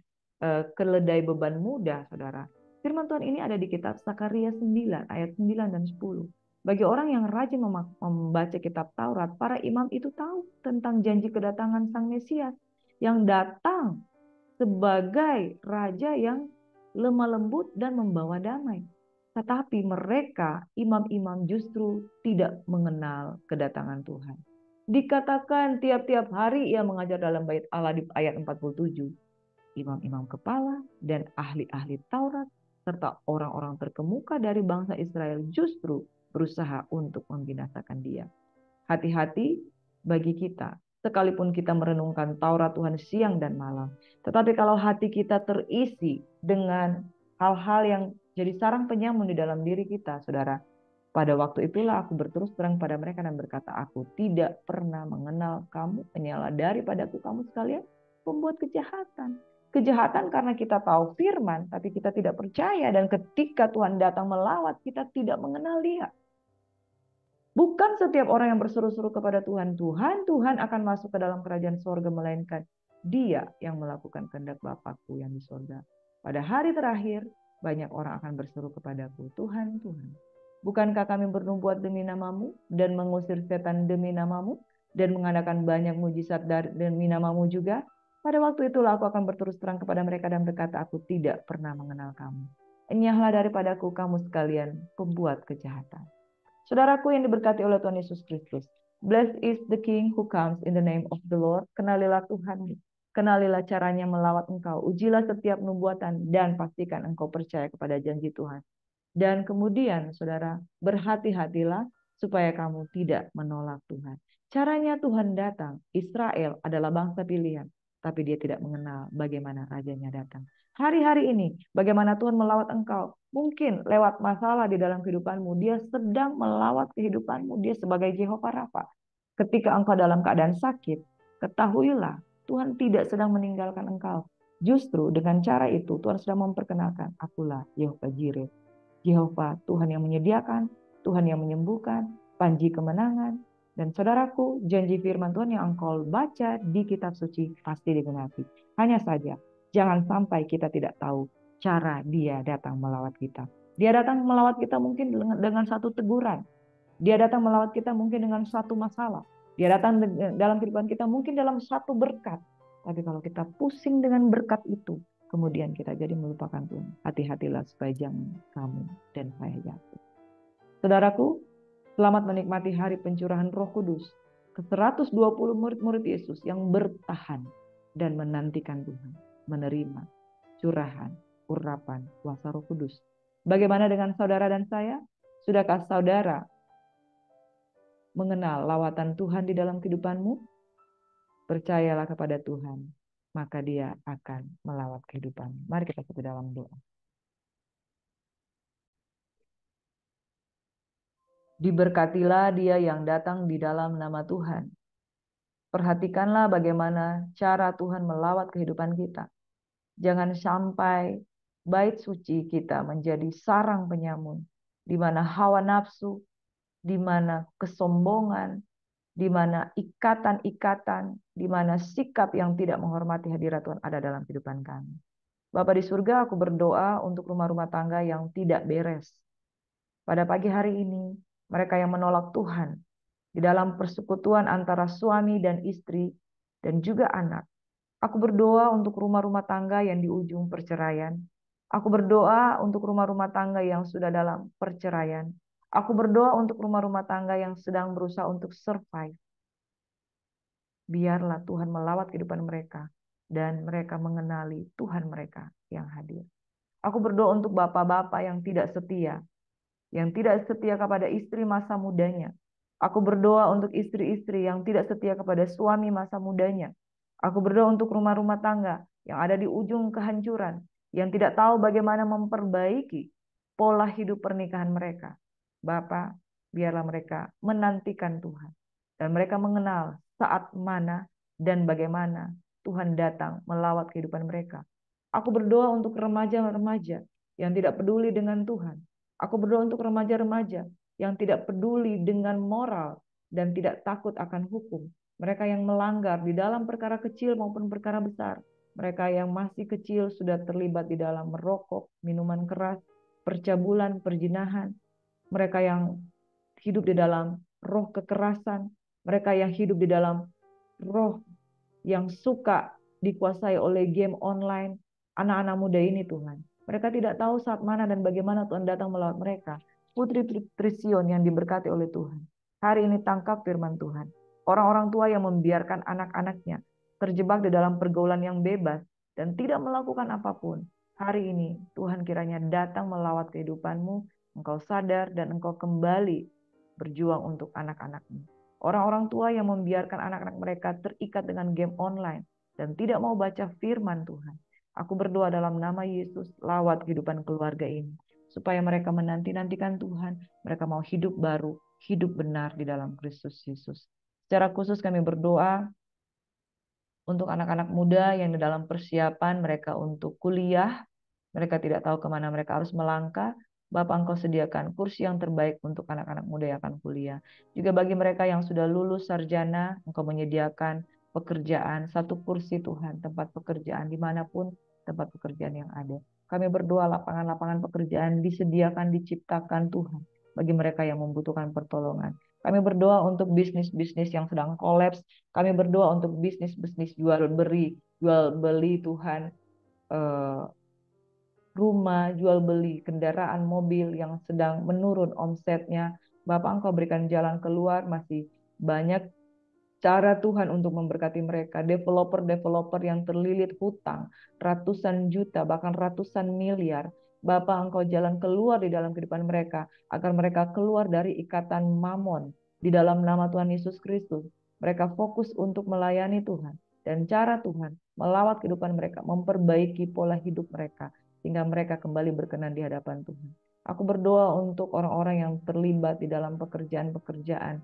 keledai beban muda, saudara. Firman Tuhan ini ada di kitab Sakaria 9 ayat 9 dan 10. Bagi orang yang rajin membaca kitab Taurat, para imam itu tahu tentang janji kedatangan Sang Mesias yang datang sebagai Raja yang lemah lembut dan membawa damai. Tetapi mereka, imam-imam justru tidak mengenal kedatangan Tuhan. Dikatakan tiap-tiap hari ia mengajar dalam bait Allah di ayat 47. Imam-imam kepala dan ahli-ahli Taurat serta orang-orang terkemuka dari bangsa Israel justru berusaha untuk membinasakan dia. Hati-hati bagi kita, sekalipun kita merenungkan Taurat Tuhan siang dan malam. Tetapi kalau hati kita terisi dengan hal-hal yang jadi sarang penyamun di dalam diri kita, saudara. Pada waktu itulah aku berterus terang pada mereka dan berkata, aku tidak pernah mengenal kamu, hanyalah daripadaku kamu sekalian pembuat kejahatan. Kejahatan karena kita tahu firman, tapi kita tidak percaya. Dan ketika Tuhan datang melawat, kita tidak mengenal Dia. Bukan setiap orang yang berseru-seru kepada Tuhan, Tuhan akan masuk ke dalam kerajaan sorga, melainkan Dia yang melakukan kehendak Bapakku yang di sorga. Pada hari terakhir, banyak orang akan berseru kepadaku, Tuhan, Tuhan, bukankah kami bernubuat demi namamu dan mengusir setan demi namamu dan mengadakan banyak mujizat demi namamu juga? Pada waktu itulah aku akan berterus terang kepada mereka dan berkata, aku tidak pernah mengenal kamu. Enyahlah daripadaku kamu sekalian pembuat kejahatan. Saudaraku yang diberkati oleh Tuhan Yesus Kristus, blessed is the King who comes in the name of the Lord. Kenalilah Tuhan. Kenalilah caranya melawat engkau. Ujilah setiap nubuatan dan pastikan engkau percaya kepada janji Tuhan. Dan kemudian saudara, berhati-hatilah supaya kamu tidak menolak Tuhan. Caranya Tuhan datang. Israel adalah bangsa pilihan, tapi dia tidak mengenal bagaimana rajanya datang. Hari-hari ini bagaimana Tuhan melawat engkau. Mungkin lewat masalah di dalam kehidupanmu. Dia sedang melawat kehidupanmu. Dia sebagai Jehovah Rafa. Ketika engkau dalam keadaan sakit, ketahuilah Tuhan tidak sedang meninggalkan engkau. Justru dengan cara itu Tuhan sedang memperkenalkan, akulah Jehovah Jireh. Jehovah Tuhan yang menyediakan, Tuhan yang menyembuhkan, panji kemenangan. Dan saudaraku, janji firman Tuhan yang engkau baca di kitab suci pasti digenapi. Hanya saja, jangan sampai kita tidak tahu cara Dia datang melawat kita. Dia datang melawat kita mungkin dengan satu teguran. Dia datang melawat kita mungkin dengan satu masalah. Dia datang dalam kehidupan kita mungkin dalam satu berkat. Tapi kalau kita pusing dengan berkat itu, kemudian kita jadi melupakan Tuhan. Hati-hatilah supaya jangan kamu dan saya jatuh. Saudaraku, selamat menikmati hari pencurahan Roh Kudus ke 120 murid-murid Yesus yang bertahan dan menantikan Tuhan menerima curahan, urapan, kuasa Roh Kudus. Bagaimana dengan saudara dan saya? Sudahkah saudara mengenal lawatan Tuhan di dalam kehidupanmu? Percayalah kepada Tuhan, maka Dia akan melawat kehidupanmu. Mari kita satu dalam doa. Diberkatilah dia yang datang di dalam nama Tuhan. Perhatikanlah bagaimana cara Tuhan melawat kehidupan kita. Jangan sampai bait suci kita menjadi sarang penyamun, di mana hawa nafsu, di mana kesombongan, di mana ikatan-ikatan, di mana sikap yang tidak menghormati hadirat Tuhan ada dalam kehidupan kami. Bapa di surga, aku berdoa untuk rumah-rumah tangga yang tidak beres. Pada pagi hari ini, mereka yang menolak Tuhan di dalam persekutuan antara suami dan istri dan juga anak. Aku berdoa untuk rumah-rumah tangga yang di ujung perceraian. Aku berdoa untuk rumah-rumah tangga yang sudah dalam perceraian. Aku berdoa untuk rumah-rumah tangga yang sedang berusaha untuk survive. Biarlah Tuhan melawat kehidupan mereka dan mereka mengenali Tuhan mereka yang hadir. Aku berdoa untuk bapak-bapak yang tidak setia kepada istri masa mudanya. Aku berdoa untuk istri-istri yang tidak setia kepada suami masa mudanya. Aku berdoa untuk rumah-rumah tangga yang ada di ujung kehancuran, yang tidak tahu bagaimana memperbaiki pola hidup pernikahan mereka. Bapa, biarlah mereka menantikan Tuhan. Dan mereka mengenal saat mana dan bagaimana Tuhan datang melawat kehidupan mereka. Aku berdoa untuk remaja-remaja yang tidak peduli dengan Tuhan. Aku berdoa untuk remaja-remaja yang tidak peduli dengan moral dan tidak takut akan hukum. Mereka yang melanggar di dalam perkara kecil maupun perkara besar. Mereka yang masih kecil sudah terlibat di dalam merokok, minuman keras, percabulan, perzinahan. Mereka yang hidup di dalam roh kekerasan. Mereka yang hidup di dalam roh yang suka dikuasai oleh game online. Anak-anak muda ini Tuhan, mereka tidak tahu saat mana dan bagaimana Tuhan datang melawat mereka. Putri-putri Sion yang diberkati oleh Tuhan, hari ini tangkap firman Tuhan. Orang-orang tua yang membiarkan anak-anaknya terjebak di dalam pergaulan yang bebas dan tidak melakukan apapun. Hari ini Tuhan kiranya datang melawat kehidupanmu. Engkau sadar dan engkau kembali berjuang untuk anak-anakmu. Orang-orang tua yang membiarkan anak-anak mereka terikat dengan game online dan tidak mau baca firman Tuhan. Aku berdoa dalam nama Yesus, lawat kehidupan keluarga ini. Supaya mereka menanti-nantikan Tuhan, mereka mau hidup baru, hidup benar di dalam Kristus Yesus. Secara khusus kami berdoa untuk anak-anak muda yang di dalam persiapan mereka untuk kuliah. Mereka tidak tahu kemana mereka harus melangkah. Bapak, Engkau sediakan kursi yang terbaik untuk anak-anak muda yang akan kuliah. Juga bagi mereka yang sudah lulus sarjana, Engkau menyediakan pekerjaan, satu kursi Tuhan, tempat pekerjaan dimanapun tempat pekerjaan yang ada. Kami berdoa lapangan-lapangan pekerjaan disediakan, diciptakan Tuhan bagi mereka yang membutuhkan pertolongan. Kami berdoa untuk bisnis-bisnis yang sedang kolaps. Kami berdoa untuk bisnis-bisnis jual beli Tuhan, rumah, jual beli kendaraan, mobil yang sedang menurun omsetnya. Bapak, Engkau berikan jalan keluar, masih banyak cara Tuhan untuk memberkati mereka. Developer-developer yang terlilit hutang, ratusan juta, bahkan ratusan miliar. Bapak, Engkau jalan keluar di dalam kehidupan mereka, agar mereka keluar dari ikatan mamon di dalam nama Tuhan Yesus Kristus. Mereka fokus untuk melayani Tuhan. Dan cara Tuhan melawat kehidupan mereka, memperbaiki pola hidup mereka, sehingga mereka kembali berkenan di hadapan Tuhan. Aku berdoa untuk orang-orang yang terlibat di dalam pekerjaan-pekerjaan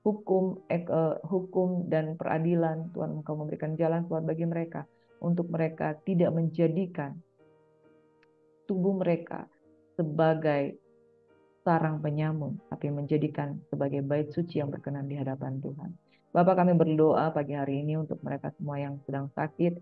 hukum dan peradilan. Tuhan, Engkau memberikan jalan keluar bagi mereka, untuk mereka tidak menjadikan tubuh mereka sebagai sarang penyamun, tapi menjadikan sebagai bait suci yang berkenan di hadapan Tuhan. Bapak, kami berdoa pagi hari ini untuk mereka semua yang sedang sakit.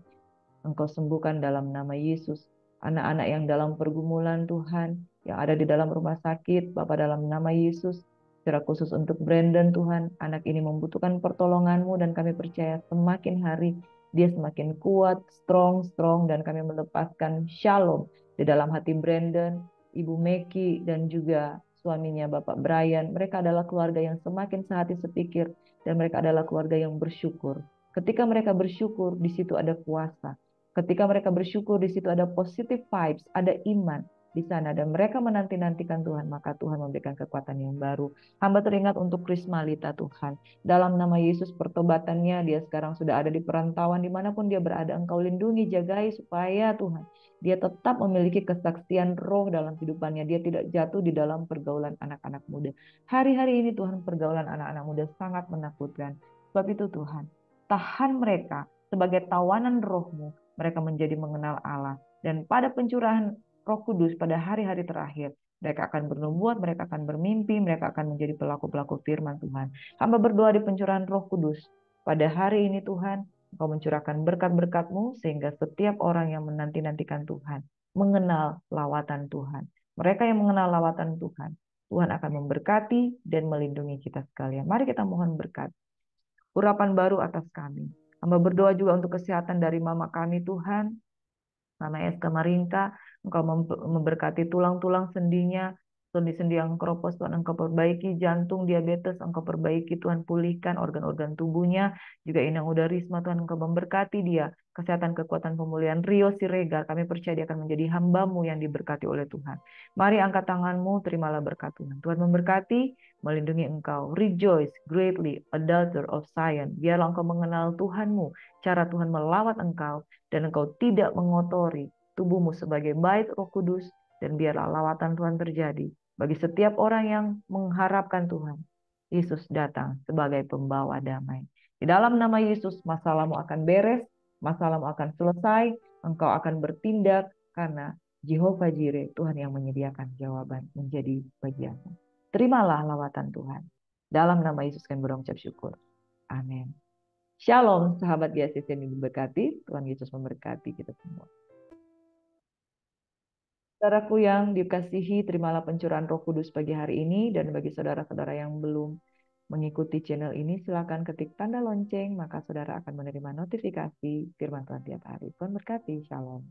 Engkau sembuhkan dalam nama Yesus. Anak-anak yang dalam pergumulan Tuhan, yang ada di dalam rumah sakit, Bapak, dalam nama Yesus. Secara khusus untuk Brandon Tuhan, anak ini membutuhkan pertolongan-Mu dan kami percaya semakin hari Dia semakin kuat, strong, dan kami melepaskan shalom di dalam hati Brandon, Ibu Meki, dan juga suaminya Bapak Brian. Mereka adalah keluarga yang semakin sehati sepikir, dan mereka adalah keluarga yang bersyukur. Ketika mereka bersyukur, di situ ada kuasa. Ketika mereka bersyukur, di situ ada positive vibes, ada iman di sana, dan mereka menanti-nantikan Tuhan, maka Tuhan memberikan kekuatan yang baru. Hamba teringat untuk Krismalita Tuhan. Dalam nama Yesus pertobatannya, dia sekarang sudah ada di perantauan dimanapun dia berada. Engkau lindungi, jagai supaya Tuhan, dia tetap memiliki kesaksian roh dalam kehidupannya. Dia tidak jatuh di dalam pergaulan anak-anak muda. Hari-hari ini Tuhan, pergaulan anak-anak muda sangat menakutkan. Sebab itu Tuhan, tahan mereka sebagai tawanan rohmu. Mereka menjadi mengenal Allah. Dan pada pencurahan Roh Kudus pada hari-hari terakhir, mereka akan bernubuat, mereka akan bermimpi, mereka akan menjadi pelaku-pelaku firman Tuhan. Hamba berdoa di pencurahan Roh Kudus. Pada hari ini Tuhan, Engkau mencurahkan berkat-berkat-Mu sehingga setiap orang yang menanti-nantikan Tuhan mengenal lawatan Tuhan. Mereka yang mengenal lawatan Tuhan, Tuhan akan memberkati dan melindungi kita sekalian. Mari kita mohon berkat. Urapan baru atas kami. Hamba berdoa juga untuk kesehatan dari mama kami Tuhan. Mama Eska Marinka, Engkau memberkati tulang-tulang sendinya, sendi-sendi yang keropos Tuhan Engkau perbaiki, jantung, diabetes Engkau perbaiki Tuhan, pulihkan organ-organ tubuhnya, juga Inang Uda Risma Tuhan Engkau memberkati dia, kesehatan kekuatan pemulihan. Rio Siregar, kami percaya dia akan menjadi hamba-Mu yang diberkati oleh Tuhan. Mari angkat tangan-Mu, terimalah berkat Tuhan. Tuhan memberkati, melindungi engkau. Rejoice greatly, a daughter of Zion. Biarlah engkau mengenal Tuhan-Mu, cara Tuhan melawat engkau, dan engkau tidak mengotori tubuhmu sebagai bait Roh Kudus, dan biarlah lawatan Tuhan terjadi bagi setiap orang yang mengharapkan Tuhan. Yesus datang sebagai pembawa damai. Di dalam nama Yesus, masalahmu akan beres, masalahmu akan selesai, engkau akan bertindak karena Jehovah Jireh, Tuhan yang menyediakan jawaban menjadi bagianmu. Terimalah lawatan Tuhan. Dalam nama Yesus kami berucap syukur. Amin. Shalom sahabat GSIS yang diberkati, Tuhan Yesus memberkati kita semua. Saudaraku yang dikasihi, terimalah pencurahan Roh Kudus pagi hari ini, dan bagi saudara-saudara yang belum mengikuti channel ini, silakan ketik tanda lonceng, maka saudara akan menerima notifikasi firman Tuhan tiap hari. Tuhan berkati, shalom.